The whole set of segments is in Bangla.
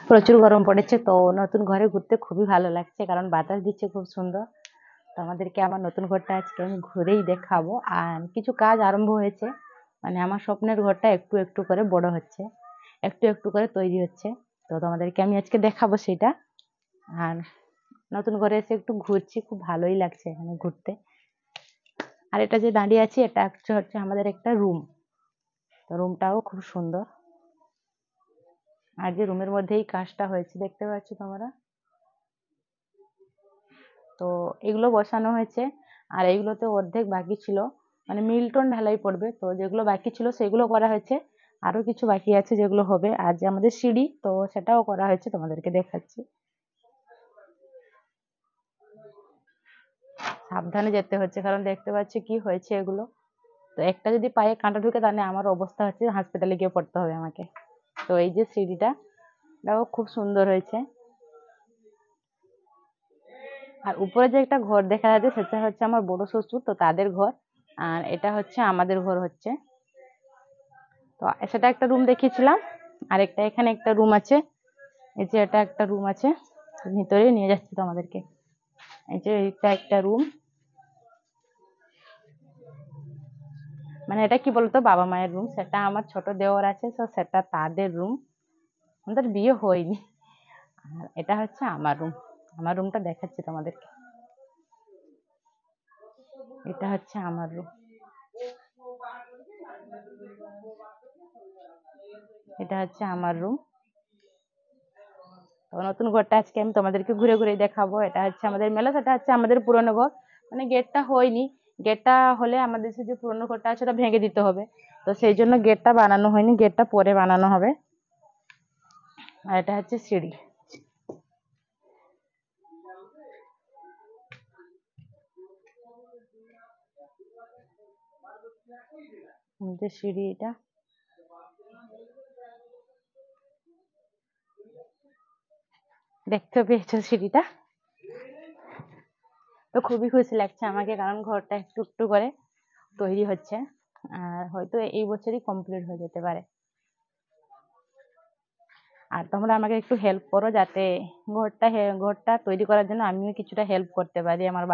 প্রচুর গরম পড়েছে, তো নতুন ঘরে ঘুরতে খুবই ভালো লাগছে কারণ বাতাস দিচ্ছে খুব সুন্দর। তো আমাদেরকে আমার নতুন ঘরটা আজকে আমি ঘুরেই দেখাবো। আর কিছু কাজ আরম্ভ হয়েছে, মানে আমার স্বপ্নের ঘরটা একটু একটু করে বড় হচ্ছে, একটু একটু করে তৈরি হচ্ছে। তো তোমাদেরকে আমি আজকে দেখাবো সেটা। আর নতুন ঘরে এসে একটু ঘুরছি, খুব ভালোই লাগছে এখানে ঘুরতে। আর এটা যে দাঁড়িয়ে আছি এটা হচ্ছে আমাদের একটা রুম। তো রুমটাও খুব সুন্দর। আর যে রুমের মধ্যেই কাজটা হয়েছে দেখতে পাচ্ছ তোমরা, তো এগুলো বসানো হয়েছে। আর এইগুলোতে অর্ধেক বাকি ছিল, মানে মিল্টন ঢালাই পড়বে, তো যেগুলো বাকি ছিল সেগুলো করা হয়েছে। আরো কিছু বাকি আছে যেগুলো হবে। আর যে আমাদের সিঁড়ি, তো সেটাও করা হয়েছে, তোমাদেরকে দেখাচ্ছি। সাবধানে যেতে হচ্ছে কারণ দেখতে পাচ্ছি কি হয়েছে এগুলো। তো একটা যদি পায়ে কাঁটা ঢুকে তাহলে আমার অবস্থা হচ্ছে হাসপাতালে গিয়ে পড়তে হবে আমাকে। তো এই যে সিঁড়িটা, এটাও খুব সুন্দর হয়েছে। আর উপরে যে একটা ঘর দেখা যাচ্ছে সেটা হচ্ছে আমার বড় শ্বশুর, তো তাদের ঘর। আর এটা হচ্ছে আমাদের ঘর হচ্ছে। তো সেটা একটা রুম দেখিয়েছিলাম। আর একটা এখানে একটা রুম আছে, এই যে এটা একটা রুম আছে, ভিতরে নিয়ে যাচ্ছি তো আমাদেরকে। এই যে এটা একটা রুম, মানে এটা কি বলতো বাবা মায়ের রুম। সেটা আমার ছোট দেওর আছে, তো সেটা তাদের রুম, আমাদের বিয়ে হয়নি। আর এটা হচ্ছে আমার রুম। আমার রুমটা দেখাচ্ছি তোমাদেরকে। এটা হচ্ছে আমার রুম, এটা হচ্ছে আমার রুম। তো নতুন ঘরটা আজকে আমি তোমাদেরকে ঘুরে ঘুরে দেখাবো। এটা হচ্ছে আমাদের মেলা, সেটা হচ্ছে আমাদের পুরনো ঘর, মানে গেটটা হয়নি। গেটটা হলে আমাদের যে পুরনো ঘরটা আছে ওটা ভেঙে দিতে হবে, তো সেই জন্য গেটটা বানানো হয়নি, গেটটা পরে বানানো হবে। আর এটা হচ্ছে সিঁড়ি। যে সিঁড়ি এটা দেখতে পেয়েছো সিঁড়িটা, তো খুবই খুশি লাগছে আমাকে কারণ ঘরটা একটু একটু করে তৈরি হচ্ছে। আর হয়তো এই বছরই কমপ্লিট হয়ে যেতে পারে। আর তোমরা আমাকে একটু হেল্প করো যাতে ঘরটা তৈরি করার জন্য আমিও কিছুটা হেল্প করতে পারি আমার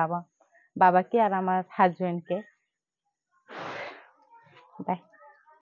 বাবাকে আর আমার হাজবেন্ডকে। তাই